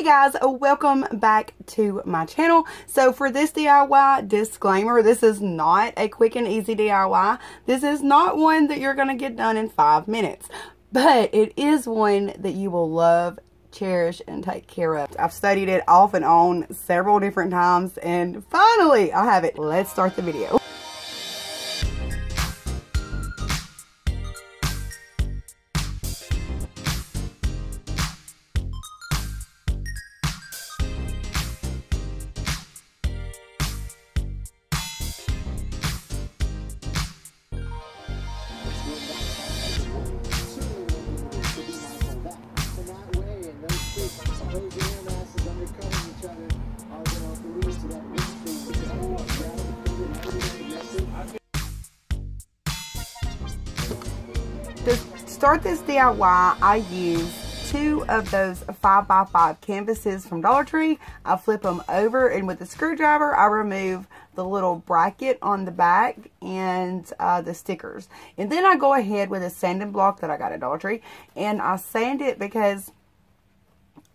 guys, welcome back to my channel. So for this DIY, disclaimer, this is not a quick and easy DIY. This is not one that you're going to get done in 5 minutes, but it is one that you will love, cherish, and take care of. I've studied it off and on several different times, and finally I have it. Let's start the video. To start this DIY, I use 2 of those 5x5 canvases from Dollar Tree. I flip them over, and with the screwdriver, I remove the little bracket on the back and the stickers. And then I go ahead with a sanding block that I got at Dollar Tree, and I sand it because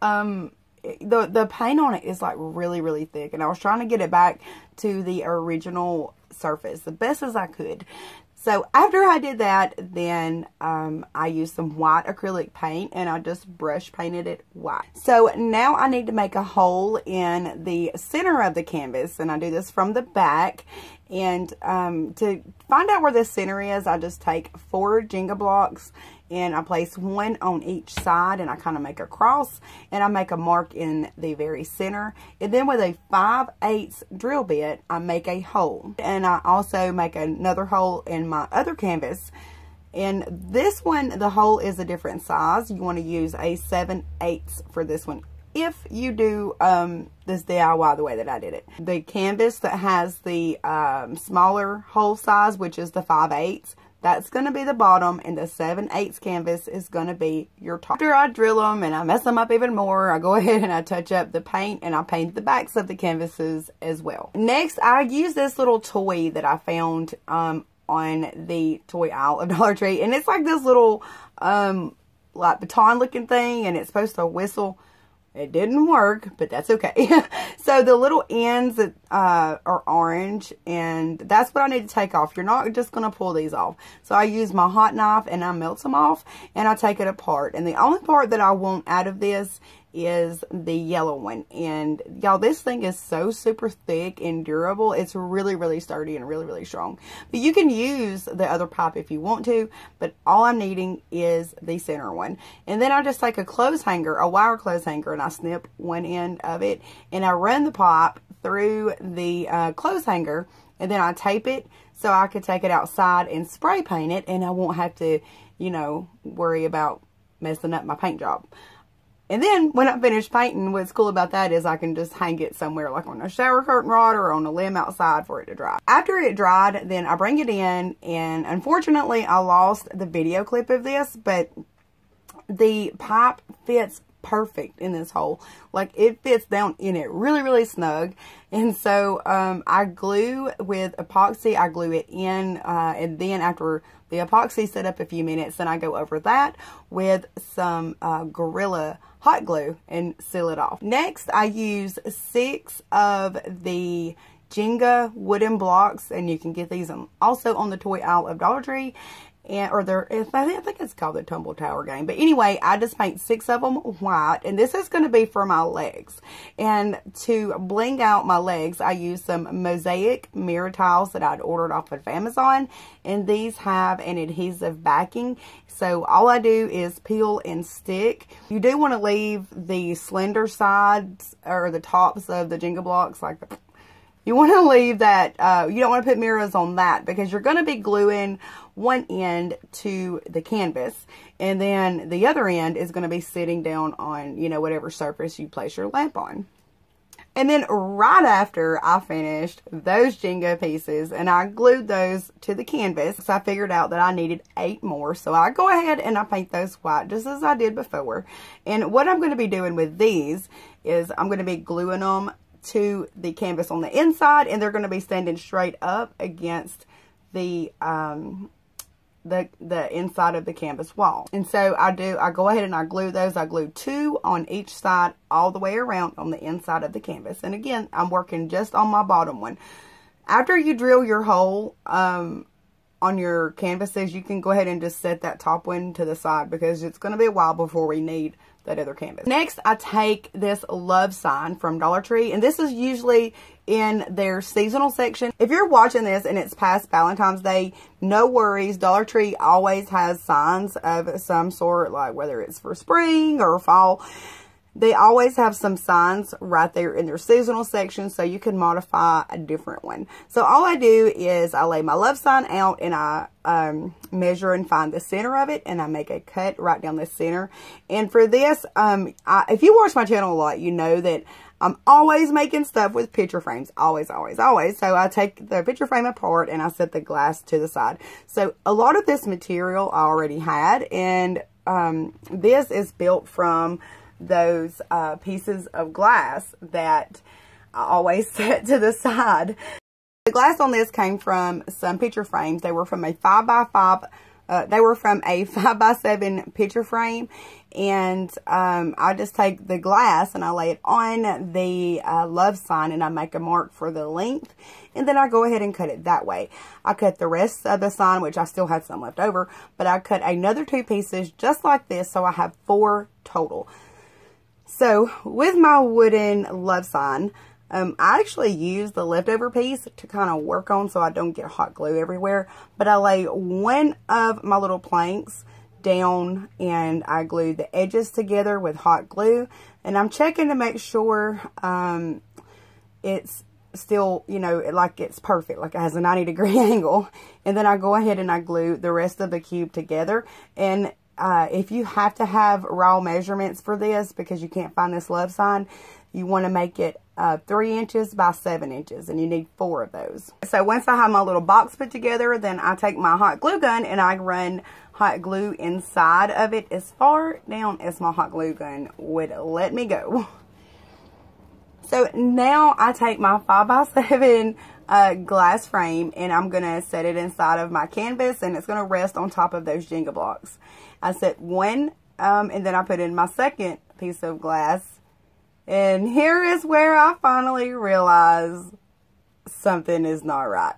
the paint on it is like really thick, and I was trying to get it back to the original surface the best as I could. So after I did that, then I used some white acrylic paint, and I just brush painted it white. So now I need to make a hole in the center of the canvas, and I do this from the back. And to find out where the center is, I just take 4 Jenga blocks, and I place 1 on each side, and I kind of make a cross, and I make a mark in the very center. And then with a 5/8 drill bit, I make a hole. And I also make another hole in my other canvas. And this one, the hole is a different size. You want to use a 7/8 for this one, if you do this DIY the way that I did it. The canvas that has the smaller hole size, which is the 5/8, that's going to be the bottom, and the 7/8 canvas is going to be your top. After I drill them and I mess them up even more, I go ahead and I touch up the paint, and I paint the backs of the canvases as well. Next, I use this little toy that I found on the toy aisle of Dollar Tree, and it's like this little like baton looking thing, and it's supposed to whistle. It didn't work, but that's okay. So the little ends are orange, and that's what I need to take off. You're not just going to pull these off. So I use my hot knife, and I melt them off, and I take it apart. And the only part that I want out of this is the yellow one. And y'all, this thing is so super thick and durable. It's really sturdy and really strong. But you can use the other pipe if you want to, but all I'm needing is the center one. And then I just take a clothes hanger, a wire clothes hanger, and I snip one end of it, and I run the pipe through the clothes hanger, and then I tape it so I could take it outside and spray paint it, and I won't have to, you know, worry about messing up my paint job. And then when I finish painting, what's cool about that is I can just hang it somewhere, like on a shower curtain rod or on a limb outside for it to dry. After it dried, then I bring it in, and unfortunately I lost the video clip of this, but the pipe fits perfect in this hole. Like, it fits down in it really snug. And so I glue with epoxy. I glue it in, and then after the epoxy set up a few minutes, then I go over that with some Gorilla hot glue and seal it off. Next, I use 6 of the Jenga wooden blocks, and you can get these also on the toy aisle of Dollar Tree. And, or I think it's called the Tumble Tower game. But anyway, I just paint 6 of them white. And this is going to be for my legs. And to bling out my legs, I use some Mosaic mirror tiles that I'd ordered off of Amazon. And these have an adhesive backing. So all I do is peel and stick. You do want to leave the slender sides or the tops of the Jenga blocks, like you want to leave that, you don't want to put mirrors on that, because you're going to be gluing one end to the canvas, and then the other end is going to be sitting down on, you know, whatever surface you place your lamp on. And then right after I finished those Jenga pieces and I glued those to the canvas, so I figured out that I needed 8 more. So I go ahead and I paint those white just as I did before. And what I'm going to be doing with these is I'm going to be gluing them to the canvas on the inside, and they're going to be standing straight up against the the inside of the canvas wall. And so I go ahead and I glue those. I glue 2 on each side all the way around on the inside of the canvas. And again, I'm working just on my bottom one. After you drill your hole on your canvases, you can go ahead and just set that top one to the side because it's going to be a while before we need that other canvas. Next, I take this love sign from Dollar Tree, and this is usually in their seasonal section. If you're watching this and it's past Valentine's Day, no worries. Dollar Tree always has signs of some sort, like whether it's for spring or fall. They always have some signs right there in their seasonal section, so you can modify a different one. So all I do is I lay my love sign out and I measure and find the center of it, and I make a cut right down the center. And for this, if you watch my channel a lot, you know that I'm always making stuff with picture frames. Always, always, always. So I take the picture frame apart and I set the glass to the side. So a lot of this material I already had, and this is built from those pieces of glass that I always set to the side. The glass on this came from some picture frames. They were from a 5x5. They were from a 5x7 picture frame, and I just take the glass and I lay it on the love sign, and I make a mark for the length, and then I go ahead and cut it that way. I cut the rest of the sign, which I still had some left over, but I cut another 2 pieces just like this, so I have 4 total. So with my wooden love sign, I actually use the leftover piece to kind of work on so I don't get hot glue everywhere. But I lay one of my little planks down and I glue the edges together with hot glue. And I'm checking to make sure it's still, you know, like it's perfect, like it has a 90-degree angle. And then I go ahead and I glue the rest of the cube together. And if you have to have raw measurements for this because you can't find this love sign, you want to make it 3 inches by 7 inches, and you need 4 of those. So once I have my little box put together, then I take my hot glue gun and I run hot glue inside of it as far down as my hot glue gun would let me go. So now I take my 5x7 glass frame and I'm going to set it inside of my canvas, and it's going to rest on top of those Jenga blocks. I set one and then I put in my second piece of glass. And here is where I finally realize something is not right.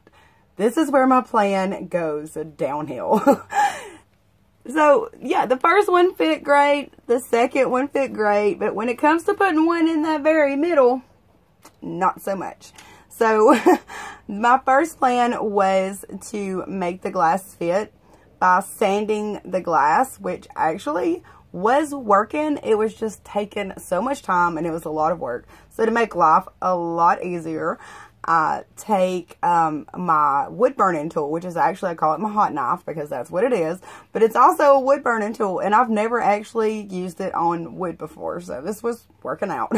This is where my plan goes downhill. So, yeah, the first one fit great. The second one fit great. But when it comes to putting one in that very middle, not so much. So, my first plan was to make the glass fit by sanding the glass, which actually was working. It was just taking so much time and it was a lot of work. So to make life a lot easier, I take my wood burning tool, which is actually, I call it my hot knife because that's what it is, but it's also a wood burning tool, and I've never actually used it on wood before, so this was working out.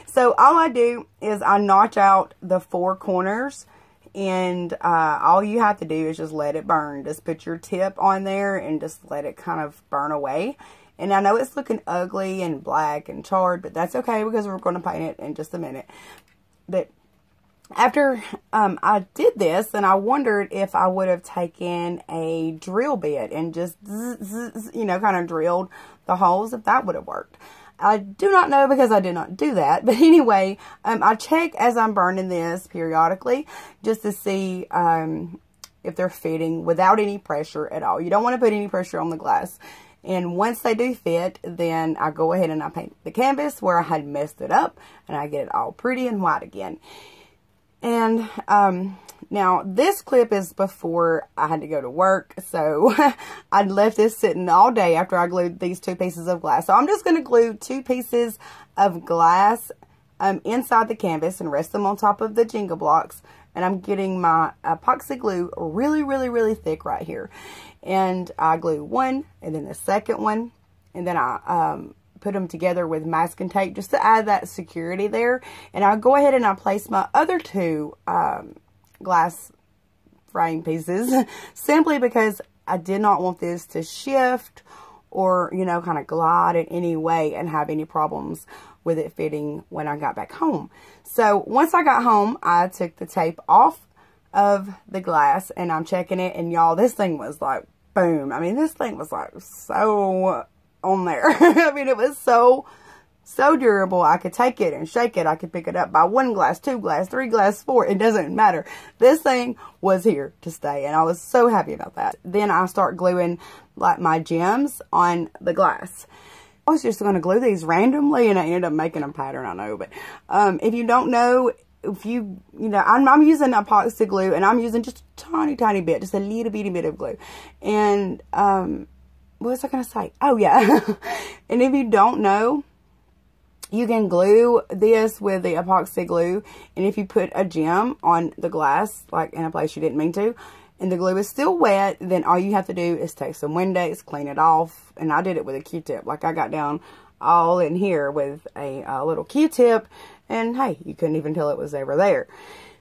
So all I do is I notch out the 4 corners, and all you have to do is just let it burn. Just put your tip on there and just let it kind of burn away. And I know it's looking ugly and black and charred, but that's okay because we're going to paint it in just a minute. But after I did this, and I wondered if I would have taken a drill bit and just, you know, kind of drilled the holes, if that would have worked. I do not know because I did not do that. But anyway, I check as I'm burning this periodically just to see if they're fitting without any pressure at all. You don't want to put any pressure on the glass. And once they do fit, then I go ahead and I paint the canvas where I had messed it up, and I get it all pretty and white again. And now this clip is before I had to go to work, so I'd left this sitting all day after I glued these 2 pieces of glass. So I'm just going to glue 2 pieces of glass inside the canvas and rest them on top of the Jenga blocks. And I'm getting my epoxy glue really, really, really thick right here. And I glue one and then the second one, and then I put them together with masking tape just to add that security there. And I'll go ahead and I place my other 2 glass frame pieces simply because I did not want this to shift or, you know, kind of glide in any way and have any problems with it fitting when I got back home. So once I got home, I took the tape off of the glass and I'm checking it, and y'all, this thing was like boom. I mean, this thing was like so on there. I mean, it was so durable. I could take it and shake it. I could pick it up by 1 glass, 2 glass, 3 glass, 4. It doesn't matter. This thing was here to stay, and I was so happy about that. Then I start gluing like my gems on the glass. I was just going to glue these randomly, and I ended up making a pattern, I know. But if you don't know, if you know, I'm using epoxy glue, and I'm using just a tiny bit, just a little bitty bit of glue. And what was I going to say? Oh, yeah. And if you don't know, you can glue this with the epoxy glue, and if you put a gem on the glass, like in a place you didn't mean to, and the glue is still wet, then all you have to do is take some Windex, clean it off, and I did it with a Q-tip. Like, I got down all in here with a little Q-tip, and hey, you couldn't even tell it was ever there.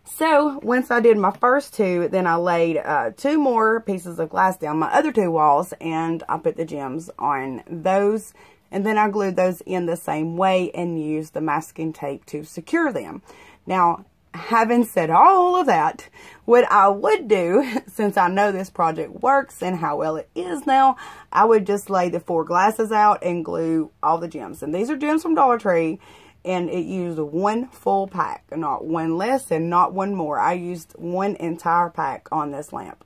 So, once I did my first 2, then I laid 2 more pieces of glass down my other 2 walls, and I put the gems on those. And then I glued those in the same way and used the masking tape to secure them. Now, having said all of that, what I would do, since I know this project works and how well it is now, I would just lay the 4 glasses out and glue all the gems. And these are gems from Dollar Tree, and it used 1 full pack, not 1 less and not 1 more. I used 1 entire pack on this lamp.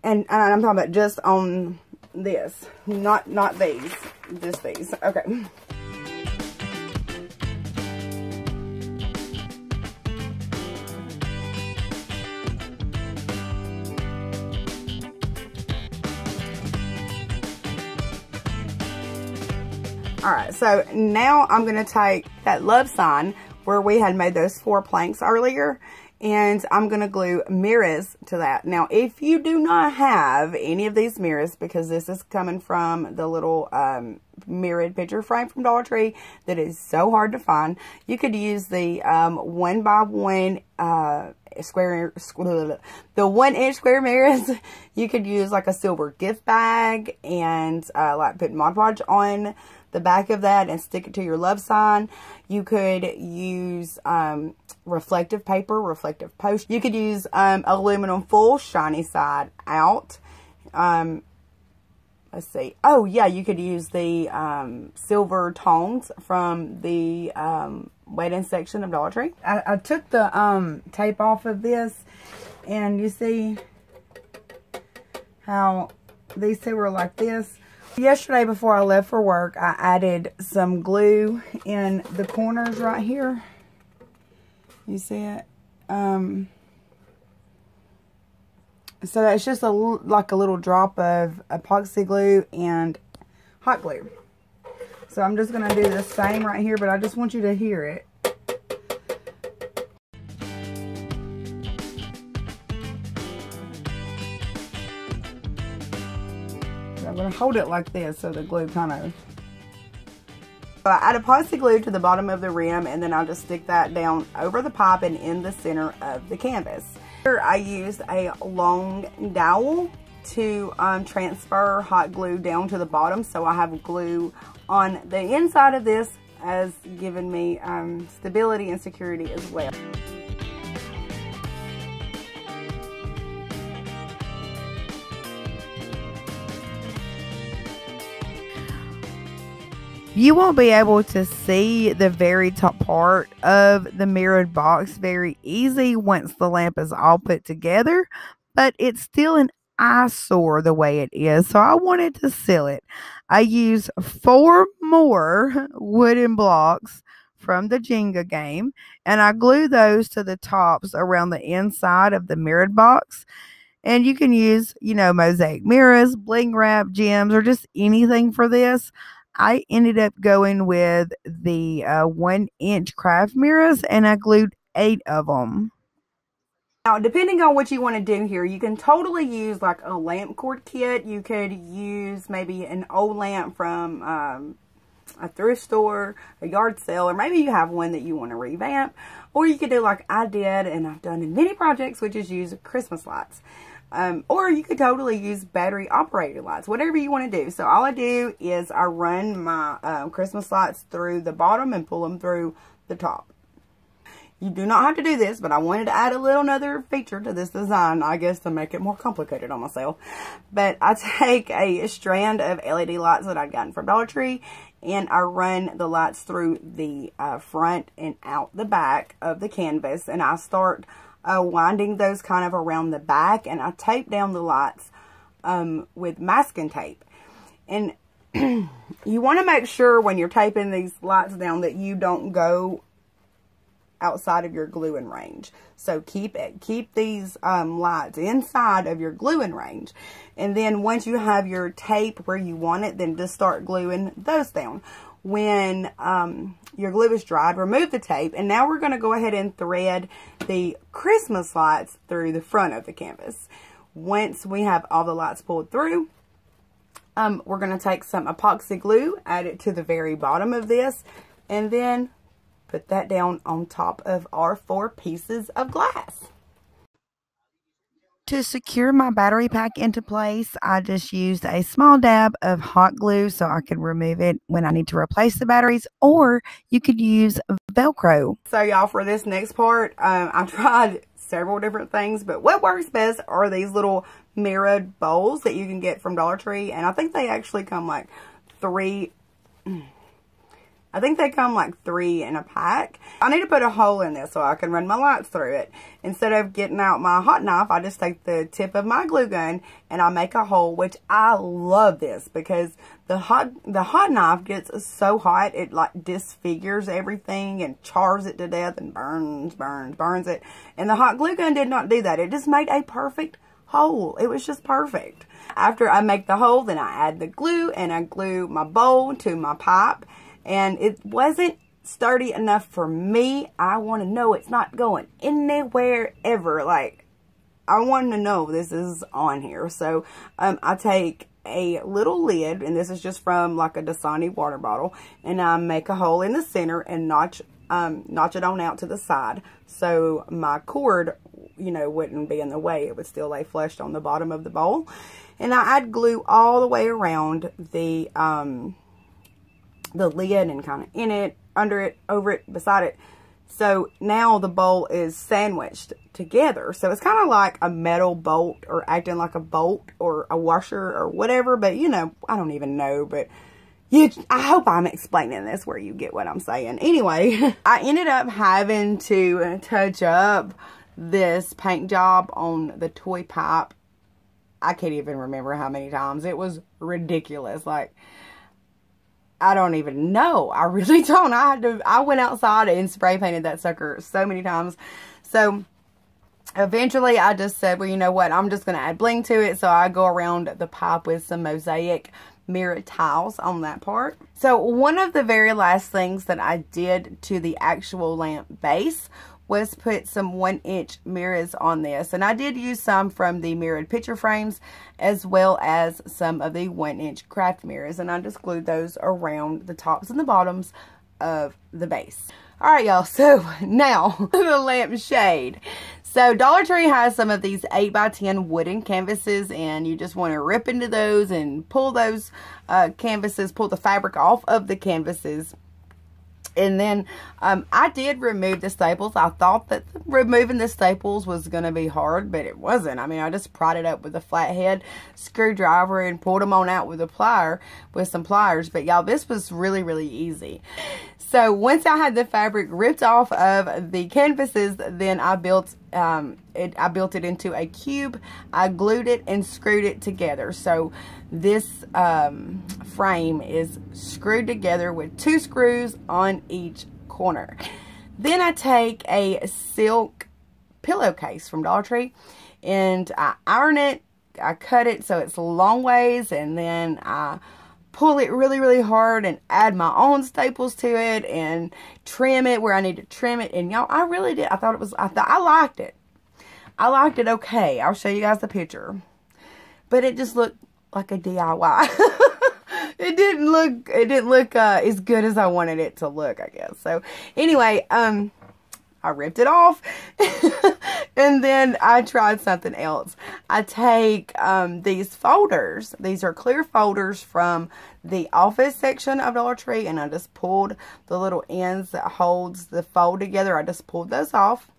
And I'm talking about just on this, not these, just these. Okay. Alright, so now I'm going to take that love sign where we had made those 4 planks earlier, and I'm going to glue mirrors to that. Now, if you do not have any of these mirrors, because this is coming from the little mirrored picture frame from Dollar Tree that is so hard to find, you could use the 1x1 the 1-inch square mirrors. You could use like a silver gift bag and like put Mod Podge on the back of that and stick it to your love sign. You could use reflective paper, reflective post. You could use aluminum foil, shiny side out. Let's see. Oh yeah, you could use the silver tones from the wet-in section of Dollar Tree. I took the tape off of this, and you see how these 2 were like this. Yesterday before I left for work, I added some glue in the corners right here. You see it? So it's just like a little drop of epoxy glue and hot glue. So I'm just going to do the same right here, but I just want you to hear it. I'm going to hold it like this so the glue kind of... I add epoxy glue to the bottom of the rim, and then I'll just stick that down over the pipe and in the center of the canvas. Here I used a long dowel to transfer hot glue down to the bottom, so I have glue on the inside of this, as given me stability and security as well. You won't be able to see the very top part of the mirrored box very easy once the lamp is all put together, but it's still an eyesore the way it is, so I wanted to seal it. I used 4 more wooden blocks from the Jenga game, and I glued those to the tops around the inside of the mirrored box. And you can use, you know, mosaic mirrors, bling wrap, gems, or just anything for this. I ended up going with the 1-inch craft mirrors, and I glued 8 of them. Now, depending on what you want to do here, you can totally use like a lamp cord kit. You could use maybe an old lamp from a thrift store, a yard sale, or maybe you have one that you want to revamp. Or you could do like I did, and I've done in many projects, which is use Christmas lights. Or you could totally use battery operated lights, whatever you want to do. So all I do is I run my Christmas lights through the bottom and pull them through the top. You do not have to do this, but I wanted to add a little another feature to this design, I guess, to make it more complicated on myself. But I take a strand of LED lights that I'd gotten from Dollar Tree, and I run the lights through the front and out the back of the canvas, and I start winding those kind of around the back, and I tape down the lights with masking tape. And you want to make sure when you're taping these lights down that you don't go outside of your gluing range. So keep these lights inside of your gluing range. And then once you have your tape where you want it, then just start gluing those down. When your glue is dried, remove the tape. And now we're going to go ahead and thread the Christmas lights through the front of the canvas. Once we have all the lights pulled through, we're going to take some epoxy glue, add it to the very bottom of this, and then put that down on top of our 4 pieces of glass. To secure my battery pack into place, I just used a small dab of hot glue so I could remove it when I need to replace the batteries, or you could use Velcro. So y'all, for this next part, I tried several different things, but what works best are these little mirrored bowls that you can get from Dollar Tree, and I think they actually come like 3 in a pack. I need to put a hole in this so I can run my lights through it. Instead of getting out my hot knife, I just take the tip of my glue gun and I make a hole, which I love this because the hot knife gets so hot, it like disfigures everything and chars it to death and burns it. And the hot glue gun did not do that. It just made a perfect hole. It was just perfect. After I make the hole, then I add the glue and I glue my bowl to my pipe. And it wasn't sturdy enough for me. I want to know it's not going anywhere ever. Like, I want to know this is on here. So, I take a little lid, and this is just from like a Dasani water bottle, and I make a hole in the center and notch it on out to the side. So my cord, you know, wouldn't be in the way. It would still lay flush on the bottom of the bowl. And I add glue all the way around the lid and kind of in it, under it, over it, beside it. So now the bowl is sandwiched together. So it's kind of like a metal bolt, or acting like a bolt or a washer or whatever. But, you know, I don't even know. But I hope I'm explaining this where you get what I'm saying. Anyway, I ended up having to touch up this paint job on the toy pipe. I can't even remember how many times. It was ridiculous. Like, I don't even know. I really don't. I went outside and spray painted that sucker so many times. So eventually I just said, well, you know what? I'm just going to add bling to it. So I go around the pipe with some mosaic mirrored tiles on that part. So one of the very last things that I did to the actual lamp base was put some 1-inch mirrors on this. And I did use some from the mirrored picture frames as well as some of the 1-inch craft mirrors. And I just glued those around the tops and the bottoms of the base. Alright y'all, so now the lamp shade. So Dollar Tree has some of these 8x10 wooden canvases, and you just want to rip into those and pull those canvases, pull the fabric off of the canvases. And then I did remove the staples. I thought that removing the staples was going to be hard, but it wasn't. I mean, I just pried it up with a flathead screwdriver and pulled them on out with some pliers. But y'all, this was really, really easy. So once I had the fabric ripped off of the canvases, then I built it into a cube. I glued it and screwed it together. So this frame is screwed together with 2 screws on each corner. Then I take a silk pillowcase from Dollar Tree and I iron it. I cut it so it's long ways, and then I pull it really, really hard and add my own staples to it and trim it where I need to trim it. And y'all, I really did. I liked it. I liked it okay. I'll show you guys the picture. But it just looked like a DIY. It didn't look as good as I wanted it to look, I guess. So anyway, I ripped it off And then I tried something else. I take these folders. These are clear folders from the office section of Dollar Tree, and I just pulled the little ends that holds the fold together. I just pulled those off.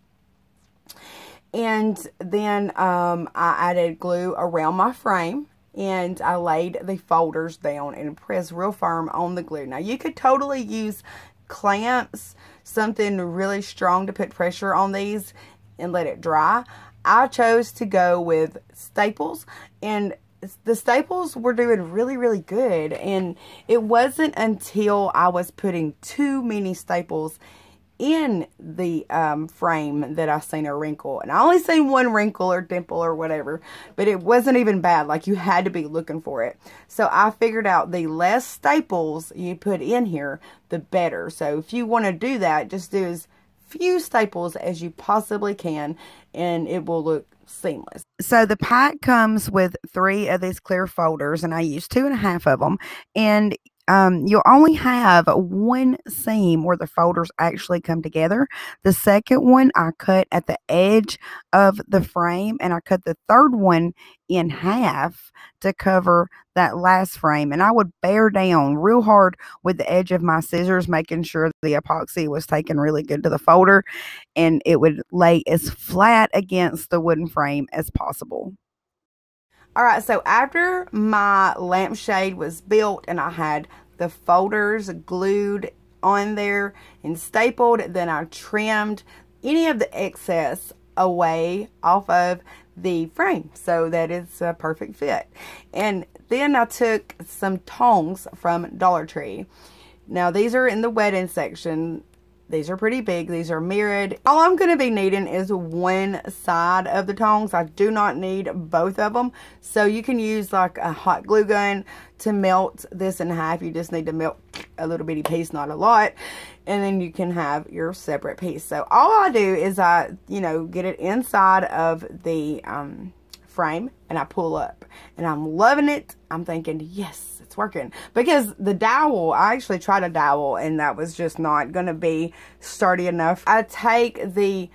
And then I added glue around my frame, and I laid the folders down and pressed real firm on the glue. Now, you could totally use clamps, something really strong to put pressure on these and let it dry. I chose to go with staples, and the staples were doing really, really good. And it wasn't until I was putting too many staples in the frame that I seen a wrinkle. And I only seen one wrinkle or dimple or whatever, but it wasn't even bad. Like, you had to be looking for it. So I figured out the less staples you put in here, the better. So if you want to do that, just do as few staples as you possibly can, and it will look seamless. So the pack comes with 3 of these clear folders, and I used 2.5 of them. And you'll only have one seam where the folders actually come together. The second one I cut at the edge of the frame, and I cut the third one in half to cover that last frame. And I would bear down real hard with the edge of my scissors, making sure the epoxy was taken really good to the folder, and it would lay as flat against the wooden frame as possible. Alright, so after my lampshade was built and I had the folders glued on there and stapled, then I trimmed any of the excess away off of the frame so that it's a perfect fit. And then I took some tongs from Dollar Tree. Now, these are in the wedding section. These are pretty big. These are mirrored. All I'm going to be needing is one side of the tongs. I do not need both of them. So you can use like a hot glue gun to melt this in half. You just need to melt a little bitty piece, not a lot. And then you can have your separate piece. So all I do is I, get it inside of the frame and I pull up. And I'm loving it. I'm thinking, yes, it's working. Because the dowel, I actually tried a dowel and that was just not going to be sturdy enough. I take the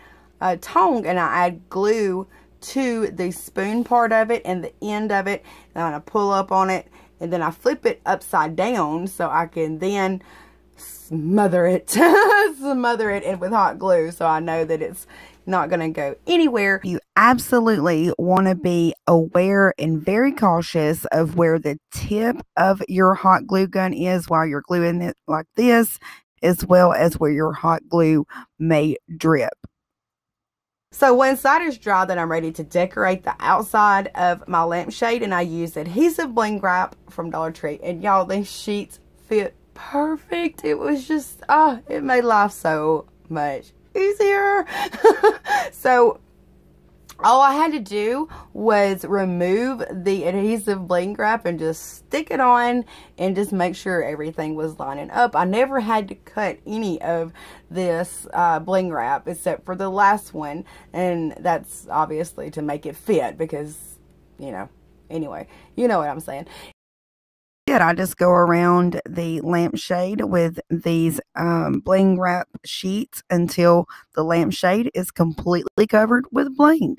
tongue and I add glue to the spoon part of it and the end of it. And I pull up on it and then I flip it upside down so I can then smother it. Smother it in with hot glue so I know that it's not going to go anywhere. You absolutely want to be aware and very cautious of where the tip of your hot glue gun is while you're gluing it like this, as well as where your hot glue may drip. So one side is dry, then I'm ready to decorate the outside of my lampshade, and I use adhesive bling wrap from Dollar Tree. And y'all, these sheets fit perfect. It was just, it made life so much easier. So all I had to do was remove the adhesive bling wrap and just stick it on and just make sure everything was lining up. I never had to cut any of this bling wrap except for the last one, and that's obviously to make it fit because, anyway, you know what I'm saying. I just go around the lampshade with these bling wrap sheets until the lampshade is completely covered with bling.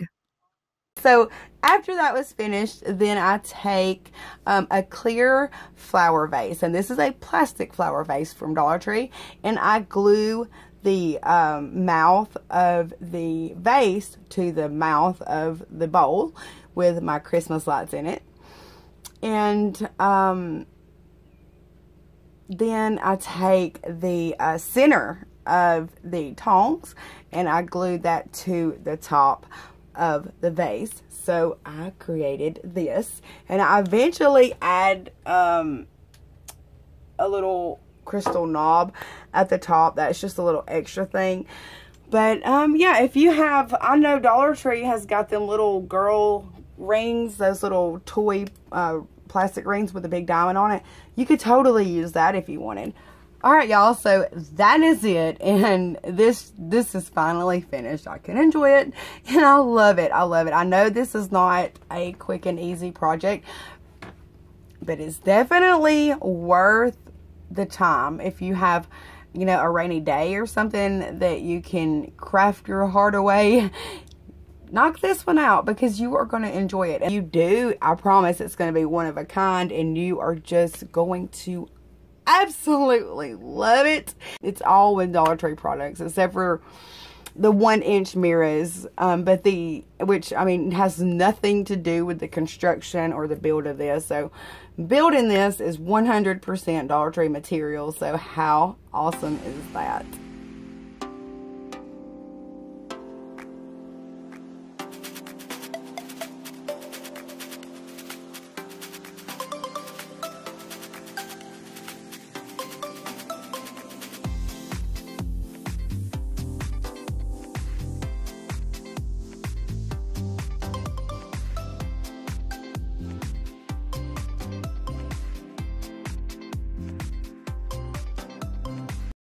So after that was finished, then I take a clear flower vase, and this is a plastic flower vase from Dollar Tree, and I glue the mouth of the vase to the mouth of the bowl with my Christmas lights in it. And then I take the center of the tongs and I glue that to the top of the vase. So I created this, and I eventually add a little crystal knob at the top. That's just a little extra thing. But yeah, if you have, I know Dollar Tree has got them little girl rings, those little toy plastic rings with a big diamond on it. You could totally use that if you wanted. Alright, y'all, so that is it, and this is finally finished. I can enjoy it, and I love it. I love it. I know this is not a quick and easy project, but it's definitely worth the time. If you have, a rainy day or something that you can craft your heart away, knock this one out because you are going to enjoy it. If you do, I promise it's going to be one of a kind and you are just going to absolutely love it. It's all with Dollar Tree products except for the 1-inch mirrors, which I mean has nothing to do with the construction or the build of this. So building this is 100% Dollar Tree material. So how awesome is that?